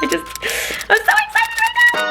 I'm so excited right now.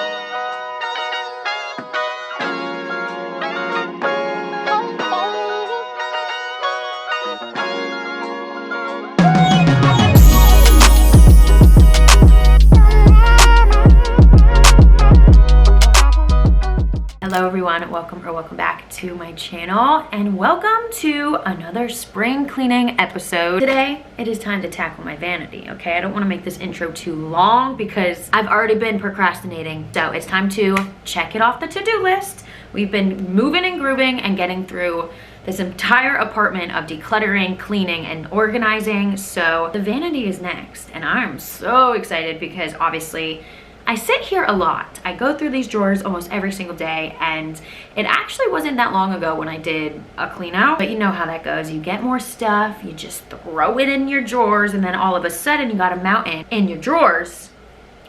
Hello everyone, welcome back to my channel and welcome to another spring cleaning episode. Today it is time to tackle my vanity, okay? I don't want to make this intro too long because I've already been procrastinating, so it's time to check it off the to-do list. We've been moving and grooving and getting through this entire apartment of decluttering, cleaning, and organizing, so the vanity is next and I'm so excited because obviously I sit here a lot. I go through these drawers almost every single day, and it actually wasn't that long ago when I did a clean out, but you know how that goes. You get more stuff, you just throw it in your drawers, and then all of a sudden you got a mountain in your drawers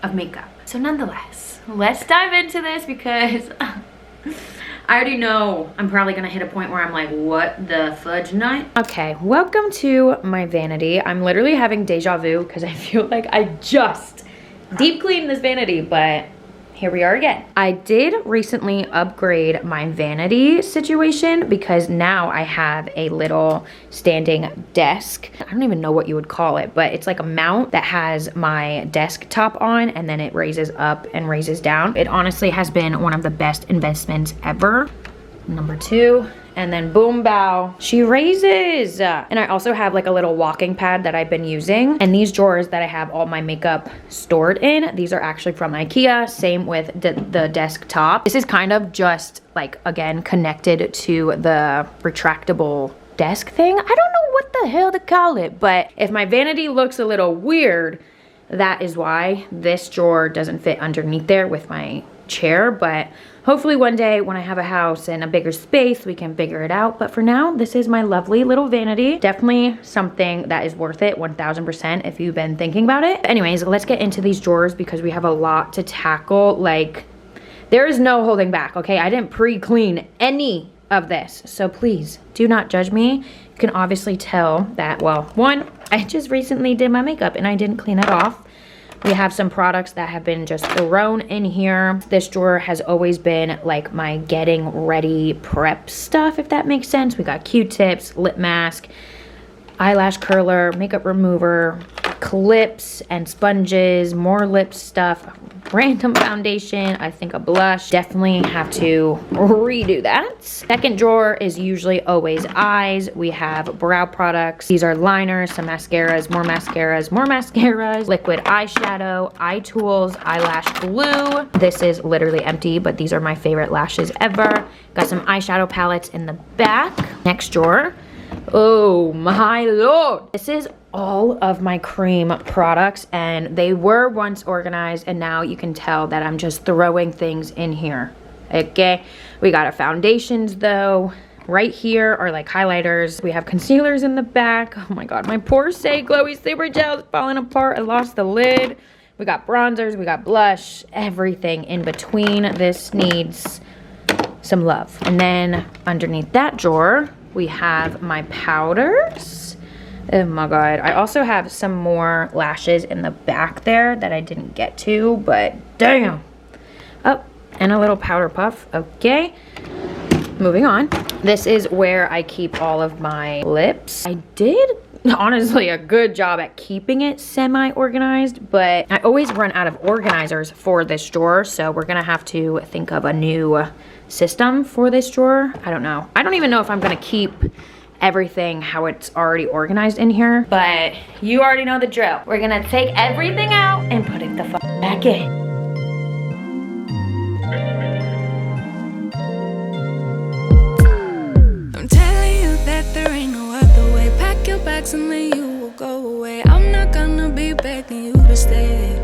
of makeup. So nonetheless, let's dive into this because I already know I'm probably gonna hit a point where I'm like, what the fudge nut? Okay, welcome to my vanity. I'm literally having deja vu because I feel like I just deep clean this vanity, but here we are again. I did recently upgrade my vanity situation because now I have a little standing desk. I don't even know what you would call it, but it's like a mount that has my desktop on and then it raises up and raises down. It honestly has been one of the best investments ever. Number two. And then boom bow, she raises. And I also have like a little walking pad that I've been using. And these drawers that I have all my makeup stored in, these are actually from IKEA. Same with the desktop. This is kind of just like, again, connected to the retractable desk thing. I don't know what the hell to call it, but if my vanity looks a little weird, that is why this drawer doesn't fit underneath there with my chair. But hopefully one day when I have a house and a bigger space, we can figure it out. But for now, this is my lovely little vanity. Definitely something that is worth it 1000% if you've been thinking about it. But anyways, let's get into these drawers because we have a lot to tackle. Like, there is no holding back, okay? I didn't pre-clean any of this, so please do not judge me. You can obviously tell that, well, one, I just recently did my makeup and I didn't clean it off. We have some products that have been just thrown in here. This drawer has always been like my getting ready prep stuff, if that makes sense. We got Q-tips, lip mask, eyelash curler, makeup remover, clips and sponges, more lip stuff, random foundation, I think a blush. Definitely have to redo that. Second drawer is usually always eyes. We have brow products. These are liners, some mascaras, more mascaras, more mascaras, liquid eyeshadow, eye tools, eyelash glue. This is literally empty, but these are my favorite lashes ever. Got some eyeshadow palettes in the back. Next drawer. Oh my lord. This is all of my cream products and they were once organized and now you can tell that I'm just throwing things in here. Okay, we got our foundations though. Right here are like highlighters. We have concealers in the back. Oh my god, my poor Glowy Saber Gel is falling apart. I lost the lid. We got bronzers, we got blush, everything in between. This needs some love. And then underneath that drawer we have my powders. Oh my god. I also have some more lashes in the back there that I didn't get to, but damn. Oh, and a little powder puff. Okay. Moving on. This is where I keep all of my lips. I did honestly a good job at keeping it semi-organized, but I always run out of organizers for this drawer, so we're gonna have to think of a new system for this drawer. I don't know. I don't even know if I'm gonna keep everything how it's already organized in here, but you already know the drill. We're gonna take everything out and put it the fuck back in. I'm telling you that there ain't no other way. Pack your bags and then you will go away. I'm not gonna be begging you to stay.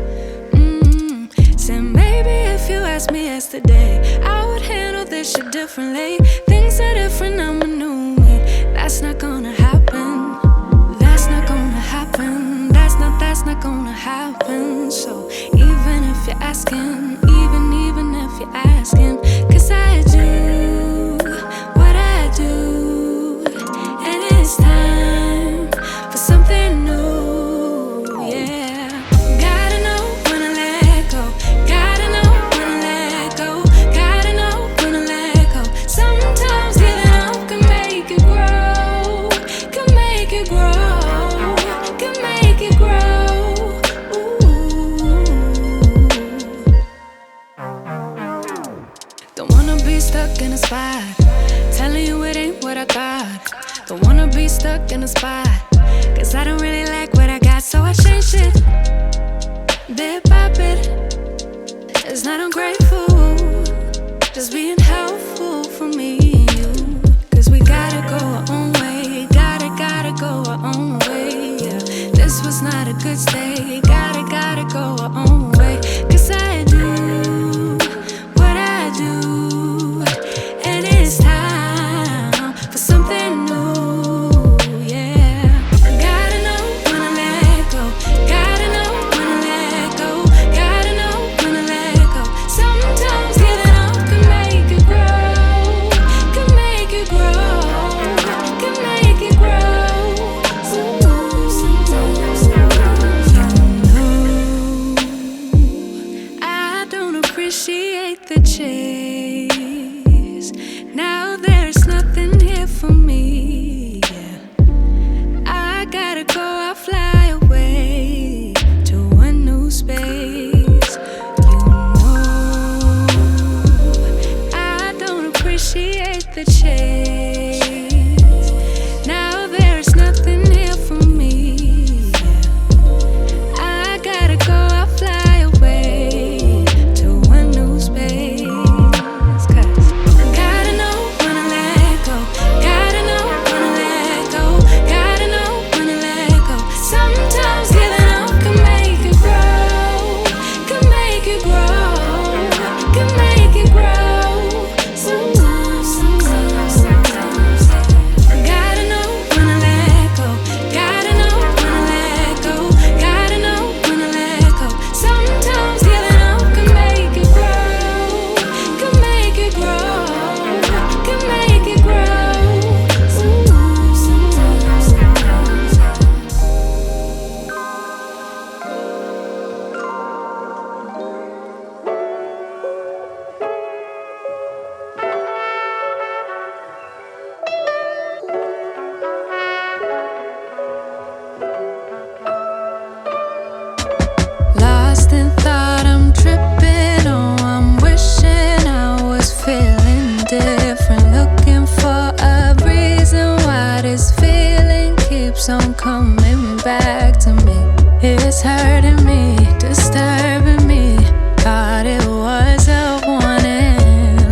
Said maybe if you asked me yesterday, I would handle this shit differently. Things are different, I'm a new me. That's not gonna happen. That's not gonna happen. That's not gonna happen. So even if you're asking, even if you're asking, 'cause I do what I do, and it's time for something new. Yeah, gotta know when to let stuck in a spot. Telling you it ain't what I thought. Don't wanna be stuck in a spot. Cause I don't really like what I got, so I changed it. Bit by bit. It's not ungrateful, just being helpful for me and you. Cause we gotta go our own way. Gotta go our own way, yeah. This was not a good stay. Gotta go our own way. Cause I do what I do, and it's time for something new, yeah. Gotta know when to let go. Gotta know when to let go. Gotta know when to let go. Sometimes giving up can make it grow. Can make it grow. Can make it grow. I don't appreciate the chase. Now there's nothing here for me, yeah. I gotta go, I'll fly away to a new space. You know, I don't appreciate the chase. Now there's nothing here for me, yeah. I gotta go, I'll fly away to a new space. Cause gotta know when to let go. Gotta know when to let go. Gotta know when to let go. Sometimes giving up can make it grow. Can make it grow. Can make it grow. Sometimes. Gotta know when to let go. Gotta know when to let go. Gotta know when to let go. Sometimes giving up can make it grow. Can make it grow. Can make it grow. Lost in thought, I'm tripping. Oh, I'm wishing I was feeling different. Looking for a reason why this feeling keeps on coming back to me. It's hurting me, disturbing me. Thought it was a warning.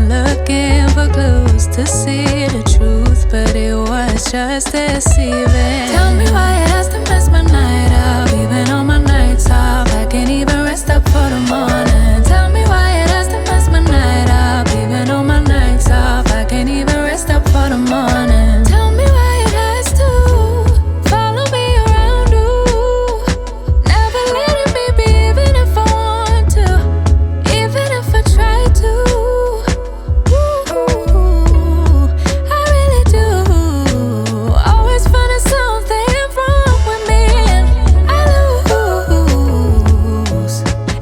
Looking for clues to see the truth, but it was just deceiving. Tell me why it has to mess my night up, even on my nights off. I can't even rest up for the morning. Tell me why it has to mess my night up, even on my nights off. I can't even rest up for the morning. Tell me why it has to follow me around, ooh. Never letting me be, even if I want to, even if I try to. Ooh, I really do. Always finding something wrong with me, and I lose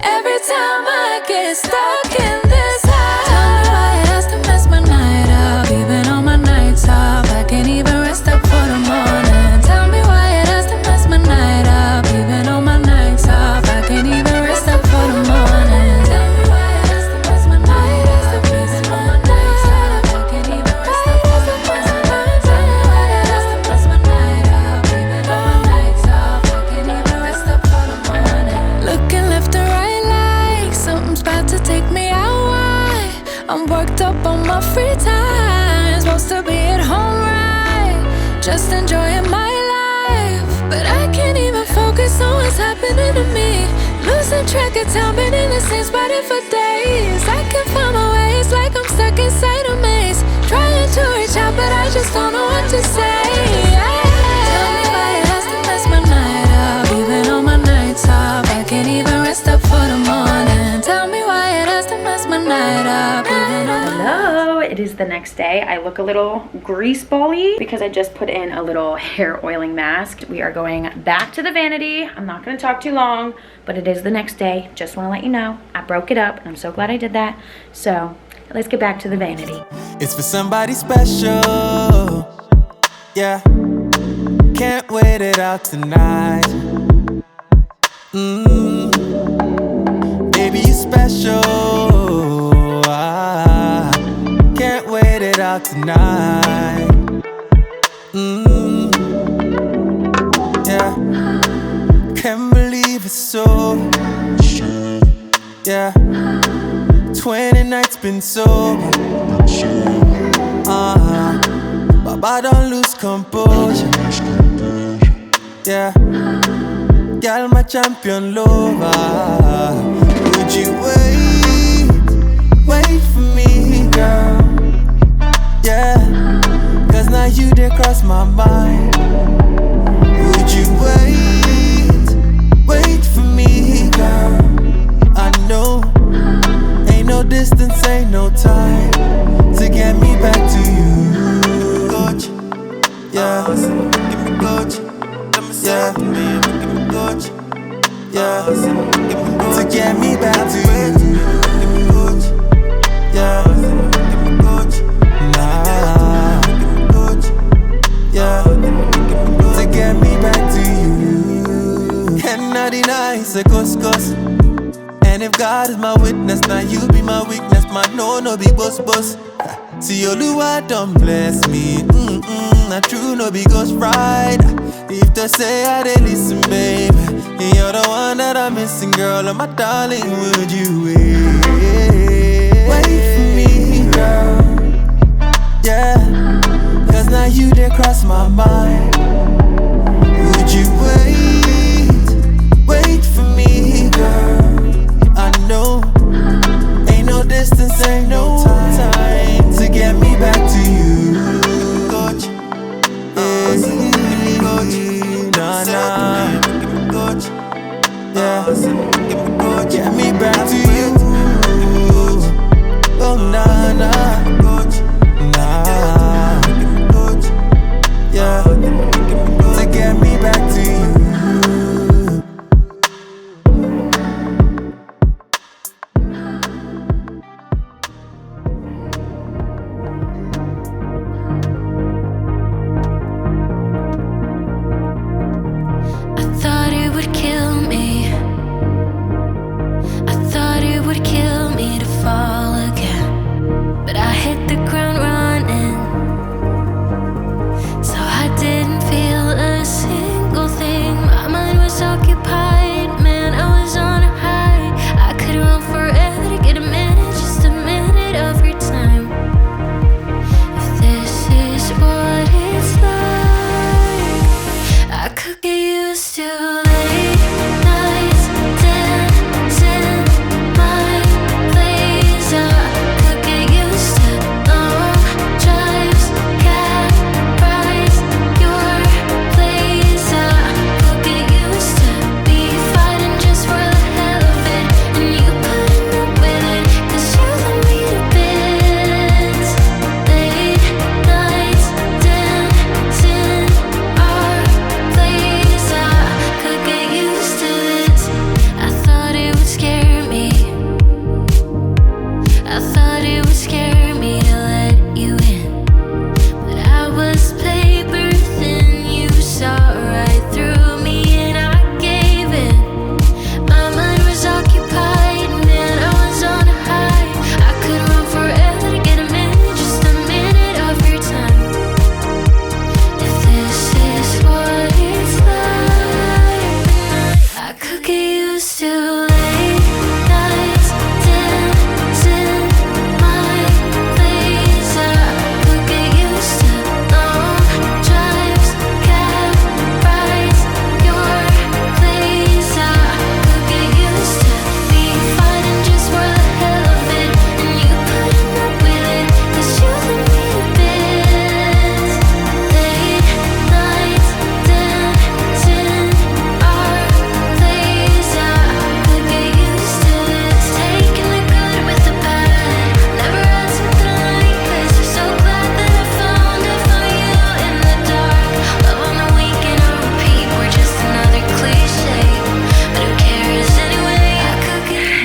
every time I get stuck in this house. Tell me why it has to mess my night up, even on my nights off. I can't even rest up for the morning. Tell me why it has to mess my night up, even on my nights off. I can't even rest up for the morning. Tell me why it has to mess my night up, even on my nights off. I can't even rest up for the morning. Tell me why it has to mess my night up, even on my nights off. I can't even rest up for the morning. Looking left and right like something's about to take me out. Why? I'm worked up on my free time. Supposed to be at home, right? Just enjoying my life, but I can't even focus on what's happening to me. Losing track of time, been in the same spot for days. I can't find my way, it's like I'm stuck inside a maze. Trying to reach out, but I just don't know what to say. Tell me why it has to mess my night up, even on my nights off. I can't even rest up for the morning. Tell me why it has to mess my night up, even on my Hello, it is the next day. I look a little grease bally because I just put in a little hair oiling mask. We are going back to the vanity. I'm not gonna talk too long, but it is the next day. Just wanna let you know, I broke it up and I'm so glad I did that. So let's get back to the vanity. It's for somebody special, yeah. Can't wait it out tonight. Baby, you special. Can't Yeah, 20 nights been sober. But I don't lose composure. Yeah, girl, my champion lover. Would you wait for me, girl? Yeah, cause now you did cross my mind. Would you wait for me, girl? I know, ain't no distance, ain't no time to get me back to you. Coach, yeah, give me coach. Yeah, give me coach. Yeah, to get me back to you. Give me coach. Yeah, give me coach. Nah, give me coach. Yeah, to get me back to you. Cannot deny it's a ghost. And if God is my witness, now you be my weakness. Man, no be boss. See Oluwa don't bless me. Not true, no be ghost ride. If they say I didn't listen, baby, you're the one that I'm missing, girl. And my darling, would you wait for me, girl? Yeah, cause now you did cross my mind. Would you wait for me, girl? I know, ain't no distance, ain't no time to get me back to you. Coach, nah, coach, yeah, get me back to you. Oh, nah, coach, coach, yeah, to get me back to you.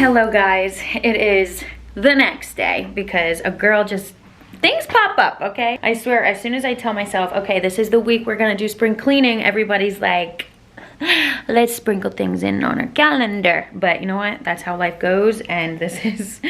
Hello guys, it is the next day because a girl just, things pop up, okay? I swear, as soon as I tell myself, okay, this is the week we're gonna do spring cleaning, everybody's like, let's sprinkle things in on our calendar. But you know what? That's how life goes. And this is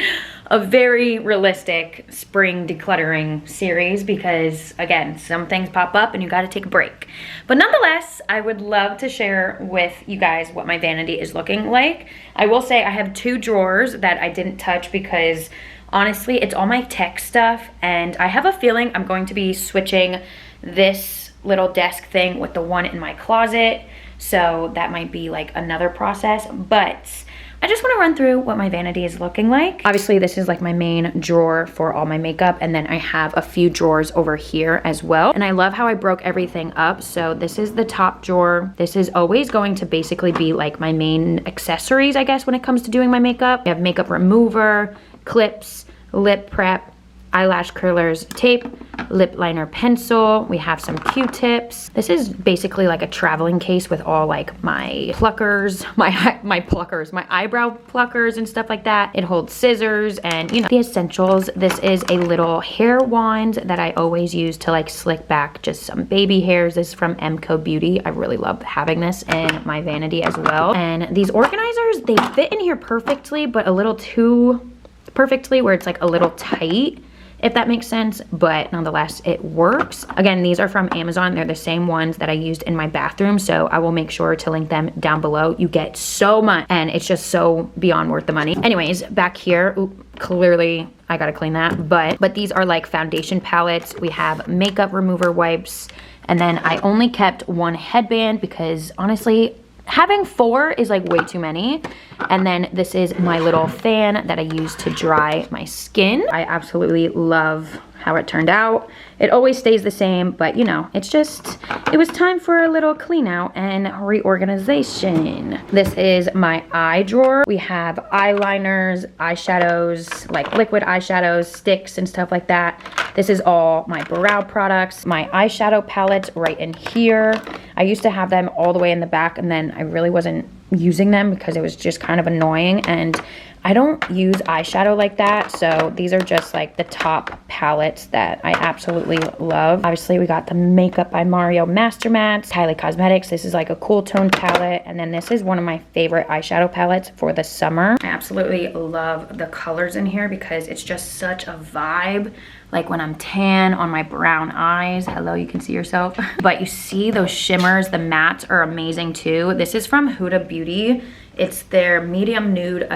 a very realistic spring decluttering series because, again, some things pop up and you got to take a break. But nonetheless, I would love to share with you guys what my vanity is looking like. I will say I have 2 drawers that I didn't touch because honestly, it's all my tech stuff, and I have a feeling I'm going to be switching this little desk thing with the one in my closet, so that might be like another process, but I just want to run through what my vanity is looking like. Obviously, this is like my main drawer for all my makeup, and then I have a few drawers over here as well. And I love how I broke everything up. So this is the top drawer. This is always going to basically be like my main accessories, I guess, when it comes to doing my makeup. I have makeup remover, clips, lip prep, eyelash curlers, tape, lip liner pencil. We have some Q-tips. This is basically like a traveling case with all like my pluckers, my eyebrow pluckers and stuff like that. It holds scissors and, you know, the essentials. This is a little hair wand that I always use to like slick back just some baby hairs. This is from MCO Beauty. I really love having this in my vanity as well. And these organizers, they fit in here perfectly, but a little too perfectly where it's like a little tight, if that makes sense, but nonetheless it works. Again, these are from Amazon. They're the same ones that I used in my bathroom, so I will make sure to link them down below. You get so much and it's just so beyond worth the money. Anyways, back here, clearly I gotta clean that, but these are like foundation palettes. We have makeup remover wipes, and then I only kept 1 headband because honestly having 4 is like way too many. And then this is my little fan that I use to dry my skin. I absolutely love how it turned out. It always stays the same, but you know, it was time for a little clean out and reorganization. This is my eye drawer. We have eyeliners, eyeshadows, like liquid eyeshadows, sticks and stuff like that. This is all my brow products, my eyeshadow palettes right in here. I used to have them all the way in the back, and then I really wasn't using them because it was just kind of annoying, and I don't use eyeshadow like that, so these are just like the top palettes that I absolutely love. Obviously, we got the Makeup by Mario Master Mattes, Kylie Cosmetics. This is like a cool tone palette, and then this is one of my favorite eyeshadow palettes for the summer. I absolutely love the colors in here because it's just such a vibe. Like when I'm tan on my brown eyes, hello, you can see yourself. But you see those shimmers, the mattes are amazing too. This is from Huda Beauty. It's their medium nude,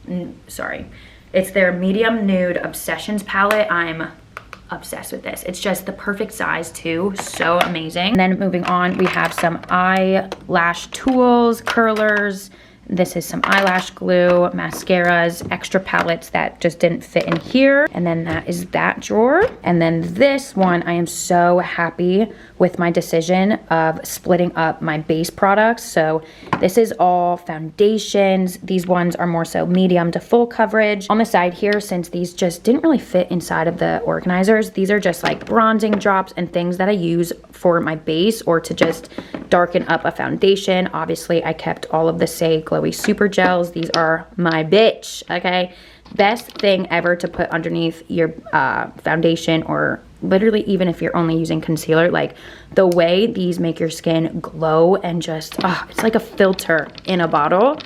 it's their medium nude Obsessions palette. I'm obsessed with this. It's just the perfect size too, so amazing. And then moving on, we have some eyelash tools, curlers. This is some eyelash glue, mascaras, extra palettes that just didn't fit in here. And then that is that drawer. And then this one, I am so happy with my decision of splitting up my base products. So this is all foundations. These ones are more so medium to full coverage. On the side here, since these just didn't really fit inside of the organizers, these are just like bronzing drops and things that I use for my base or to just darken up a foundation. Obviously, I kept all of the Say Glowy Super Gels. These are my bitch, okay? Best thing ever to put underneath your foundation, or literally even if you're only using concealer. Like the way these make your skin glow and just, it's like a filter in a bottle.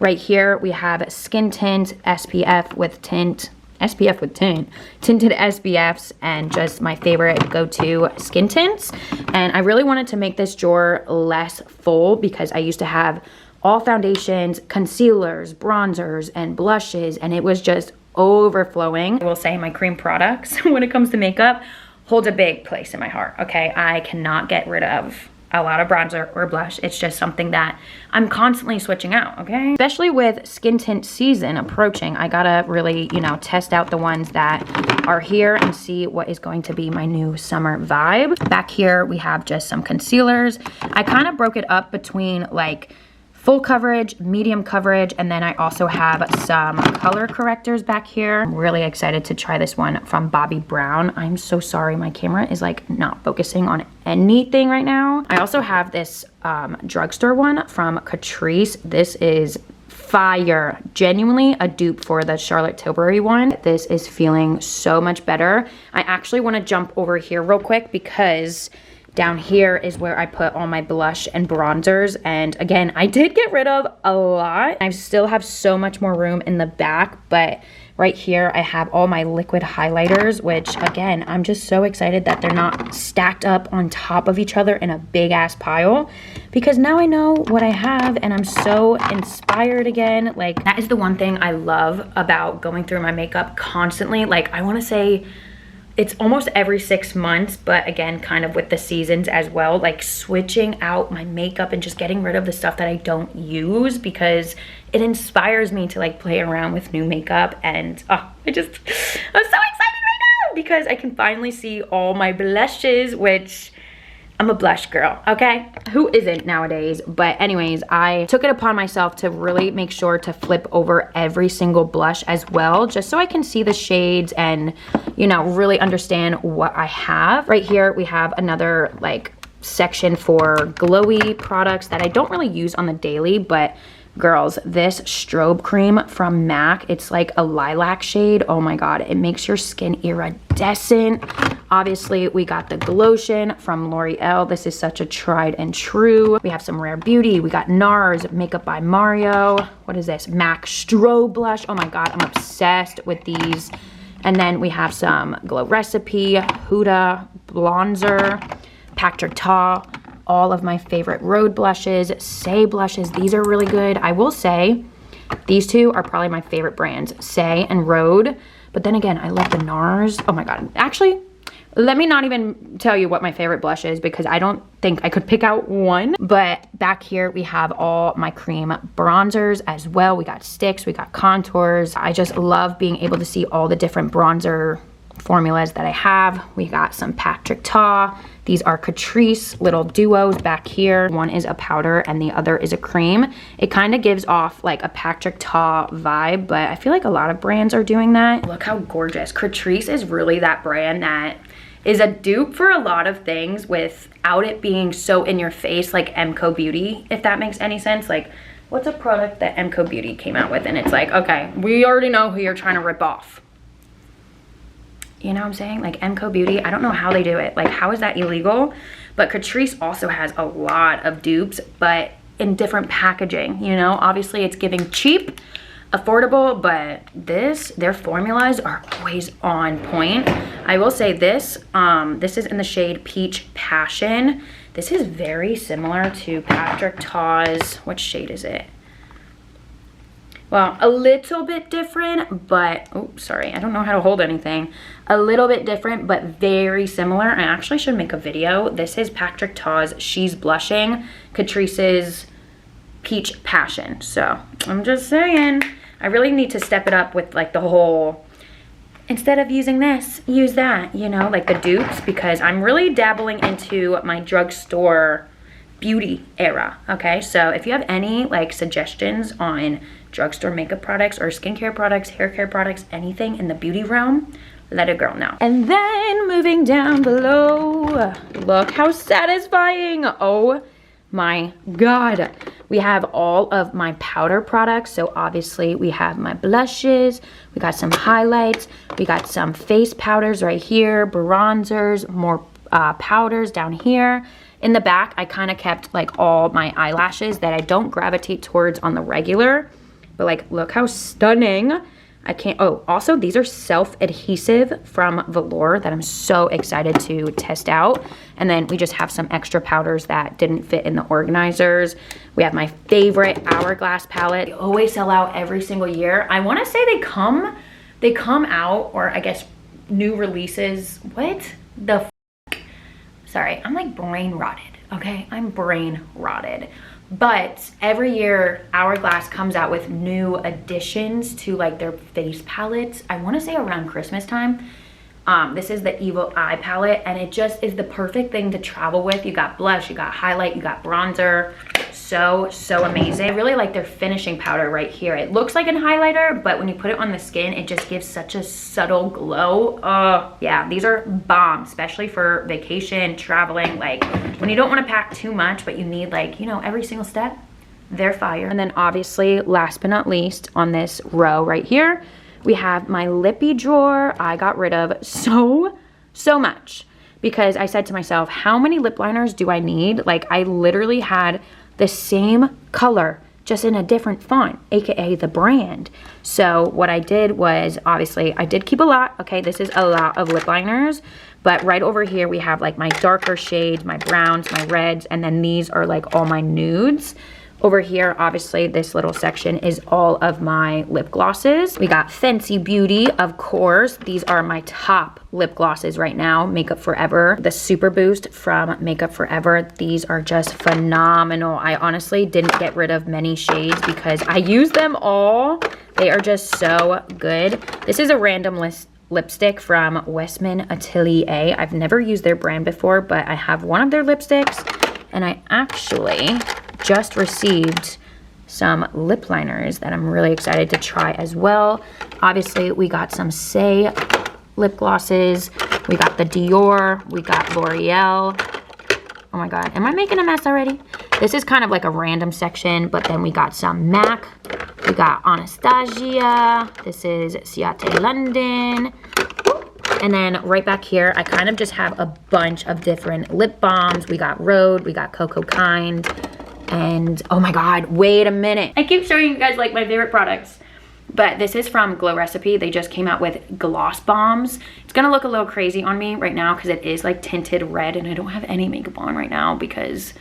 Right here, we have Skin Tint, SPF with tint, tinted SPFs, and just my favorite go-to skin tints. And I really wanted to make this drawer less full because I used to have all foundations, concealers, bronzers, and blushes, and it was just overflowing. I will say my cream products, when it comes to makeup, holds a big place in my heart, okay? I cannot get rid of a lot of bronzer or blush. It's just something that I'm constantly switching out, okay? Especially with skin tint season approaching, I gotta really, you know, test out the ones that are here and see what is going to be my new summer vibe. Back here, we have just some concealers. I kind of broke it up between like full coverage, medium coverage, and then I also have some color correctors back here. I'm really excited to try this one from Bobbi Brown. I'm so sorry, my camera is like not focusing on anything right now. I also have this drugstore one from Catrice. This is fire, genuinely a dupe for the Charlotte Tilbury one. This is feeling so much better. I actually want to jump over here real quick because Down here is where I put all my blush and bronzers. And again, I did get rid of a lot. I still have so much more room in the back, but right here I have all my liquid highlighters, which again, I'm just so excited that they're not stacked up on top of each other in a big ass pile, because now I know what I have and I'm so inspired again. Like, that is the one thing I love about going through my makeup constantly. Like, I want to say it's almost every 6 months, but again, kind of with the seasons as well, like switching out my makeup and just getting rid of the stuff that I don't use, because it inspires me to like play around with new makeup. And I'm so excited right now because I can finally see all my blushes, which I'm a blush girl, okay? Who isn't nowadays? But anyways, I took it upon myself to really make sure to flip over every single blush as well, just so I can see the shades and, you know, really understand what I have. Right here, we have another like section for glowy products that I don't really use on the daily, but girls, this strobe cream from MAC, it's like a lilac shade. Oh my God, it makes your skin iridescent. Obviously, we got the Glotion from L'Oreal. This is such a tried and true. We have some Rare Beauty. We got NARS, Makeup by Mario. What is this? MAC Strobe Blush. Oh my God, I'm obsessed with these. And then we have some Glow Recipe, Huda, Bronzer, Patrick Ta, all of my favorite Rhode blushes, Say blushes. These are really good. I will say these two are probably my favorite brands, Say and Rhode. But then again, I love the NARS. Oh my God. Actually, let me not even tell you what my favorite blush is, because I don't think I could pick out one. But back here, we have all my cream bronzers as well. We got sticks, we got contours. I just love being able to see all the different bronzer formulas that I have. We got some Patrick Ta. These are Catrice little duos back here. One is a powder and the other is a cream. It kind of gives off like a Patrick Ta vibe, but I feel like a lot of brands are doing that. Look how gorgeous. Catrice is really that brand that is a dupe for a lot of things without it being so in your face, like MCO Beauty, if that makes any sense. Like, what's a product that MCO Beauty came out with and it's like, okay, we already know who you're trying to rip off. You know what I'm saying? Like MCO Beauty, I don't know how they do it. Like, how is that illegal? But Catrice also has a lot of dupes, but in different packaging, you know? Obviously, it's giving cheap, affordable, but their formulas are always on point. I will say this, this is in the shade Peach Passion. This is very similar to Patrick Ta's, what shade is it? Well, a little bit different, but, oh, sorry, I don't know how to hold anything. A little bit different, but very similar. I actually should make a video. This is Patrick Ta's She's Blushing, Catrice's Peach Passion. So, I'm just saying, I really need to step it up with like the whole, instead of using this, use that, you know, like the dupes, because I'm really dabbling into my drugstore beauty era, okay? So if you have any like suggestions on drugstore makeup products or skincare products, hair care products, anything in the beauty realm, let a girl know. And then moving down below, look how satisfying. Oh my God. We have all of my powder products. So obviously we have my blushes, we got some highlights, we got some face powders right here, bronzers, more powders down here. In the back, I kind of kept like all my eyelashes that I don't gravitate towards on the regular, but like, look how stunning. I can't, oh, also these are self-adhesive from Velour that I'm so excited to test out. And then we just have some extra powders that didn't fit in the organizers. We have my favorite Hourglass palette. They always sell out every single year. I want to say they come out, or I guess new releases. What the Sorry, I'm like brain rotted, okay? I'm brain rotted. But every year, Hourglass comes out with new additions to like their face palettes. I wanna say around Christmas time. This is the Evil Eye palette, and it just is the perfect thing to travel with. You got blush, you got highlight, you got bronzer. So amazing. I really like their finishing powder right here. It looks like a highlighter, but when you put it on the skin, it just gives such a subtle glow. Yeah, these are bomb, especially for vacation, traveling, like when you don't want to pack too much, but you need like, you know, every single step, they're fire. And then obviously, last but not least, on this row right here, we have my lippy drawer. I got rid of so much because I said to myself, how many lip liners do I need? Like, I literally had the same color, just in a different font, aka the brand. So what I did was, obviously, I did keep a lot. Okay, this is a lot of lip liners, but right over here we have like my darker shades, my browns, my reds, and then these are like all my nudes. Over here, obviously, this little section is all of my lip glosses. We got Fenty Beauty, of course. These are my top lip glosses right now. Makeup Forever, the Super Boost from Makeup Forever. These are just phenomenal. I honestly didn't get rid of many shades because I use them all. They are just so good. This is a random lipstick from Westman Atelier. I've never used their brand before, but I have one of their lipsticks, and I actually just received some lip liners that I'm really excited to try as well. Obviously, we got some Say lip glosses. We got the Dior. We got L'Oreal. Oh my God, am I making a mess already? This is kind of like a random section, but then we got some MAC. We got Anastasia. This is Ciate London. And then right back here, I kind of just have a bunch of different lip balms. We got Rhode, we got Coco Kind. And oh my God, wait a minute. I keep showing you guys like my favorite products, but this is from Glow Recipe. They just came out with gloss bombs. It's gonna look a little crazy on me right now because it is like tinted red and I don't have any makeup on right now because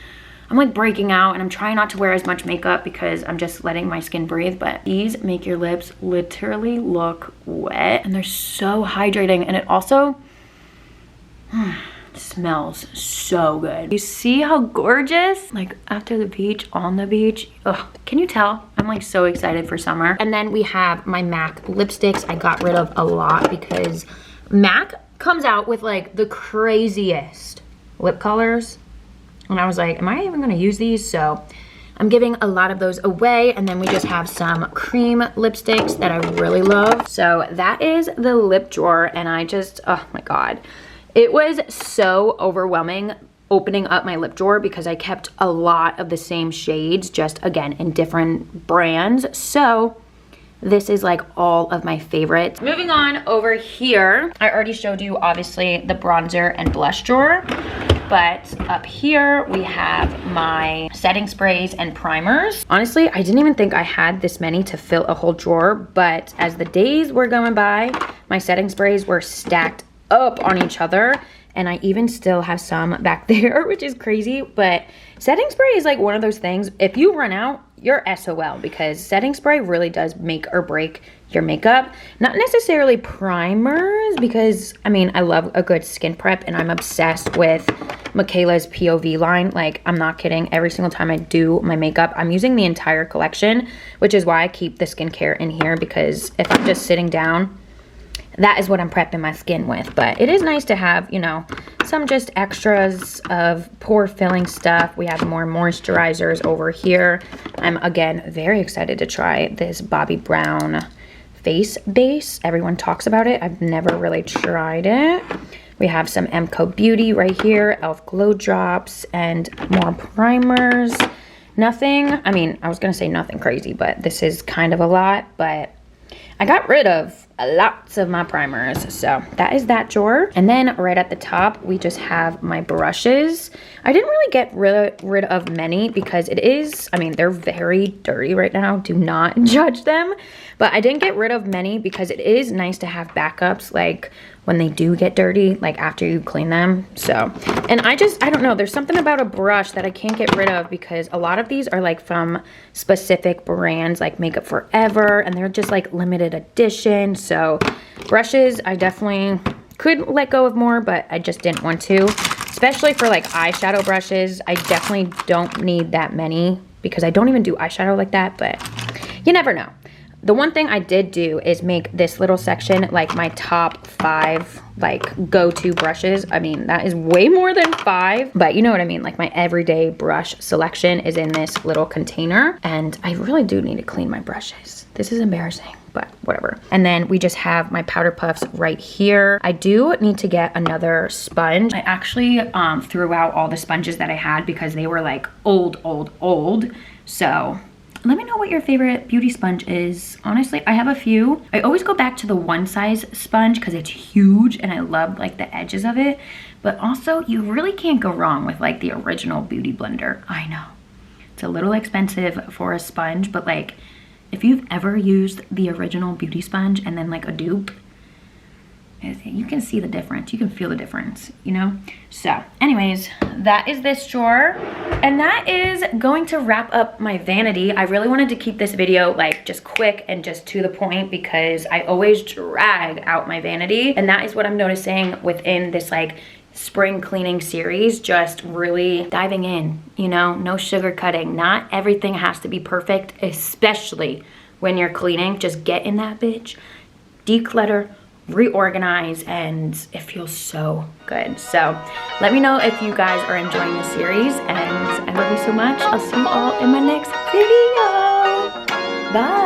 I'm like breaking out and I'm trying not to wear as much makeup because I'm just letting my skin breathe. But these make your lips literally look wet and they're so hydrating, and it also smells so good. You see how gorgeous? Like after the beach, on the beach. Ugh, can you tell? I'm like so excited for summer. And then we have my MAC lipsticks. I got rid of a lot because MAC comes out with like the craziest lip colors. And I was like, am I even gonna use these? So I'm giving a lot of those away. And then we just have some cream lipsticks that I really love. So that is the lip drawer. And I just, oh my God. It was so overwhelming opening up my lip drawer because I kept a lot of the same shades, just again in different brands. So this is like all of my favorites. Moving on over here, I already showed you obviously the bronzer and blush drawer, but up here we have my setting sprays and primers. Honestly, I didn't even think I had this many to fill a whole drawer, but as the days were going by, my setting sprays were stacked up on each other, and I even still have some back there, which is crazy. But setting spray is like one of those things, if you run out, you're SOL, because setting spray really does make or break your makeup. Not necessarily primers, because I mean, I love a good skin prep and I'm obsessed with Michaela's POV line. Like, I'm not kidding, every single time I do my makeup, I'm using the entire collection, which is why I keep the skincare in here, because if I'm just sitting down, that is what I'm prepping my skin with. But it is nice to have, you know, some just extras of pore filling stuff. We have more moisturizers over here. I'm again very excited to try this Bobbi Brown face base. Everyone talks about it. I've never really tried it. We have some MCO Beauty right here, e.l.f. Glow Drops, and more primers. Nothing, I mean, I was gonna say nothing crazy, but this is kind of a lot. But I got rid of lots of my primers, so that is that drawer. And then right at the top, we just have my brushes. I didn't really get rid of many because it is, I mean, they're very dirty right now. Do not judge them. But I didn't get rid of many because it is nice to have backups, like when they do get dirty, like after you clean them. So, and I don't know, there's something about a brush that I can't get rid of because a lot of these are like from specific brands like Makeup Forever, and they're just like limited edition. So brushes, I definitely could let go of more, but I just didn't want to. Especially for like eyeshadow brushes, I definitely don't need that many because I don't even do eyeshadow like that, but you never know. The one thing I did do is make this little section like my top 5 like go-to brushes. I mean, that is way more than 5, but you know what I mean? Like my everyday brush selection is in this little container, and I really do need to clean my brushes. This is embarrassing, but whatever. And then we just have my powder puffs right here. I do need to get another sponge. I actually threw out all the sponges that I had because they were like old. So let me know what your favorite beauty sponge is. Honestly, I have a few. I always go back to the one size sponge because it's huge and I love like the edges of it. But also, you really can't go wrong with like the original Beauty Blender. I know. It's a little expensive for a sponge, but like if you've ever used the original beauty sponge and then like a dupe, you can see the difference. You can feel the difference, you know? So anyways, that is this drawer. And that is going to wrap up my vanity. I really wanted to keep this video like just quick and just to the point because I always drag out my vanity. And that is what I'm noticing within this like spring cleaning series, just really diving in, you know, no sugarcoating. Not everything has to be perfect, especially when you're cleaning. Just get in that bitch, declutter, reorganize, and it feels so good. So let me know if you guys are enjoying the series, and I love you so much. I'll see you all in my next video. Bye.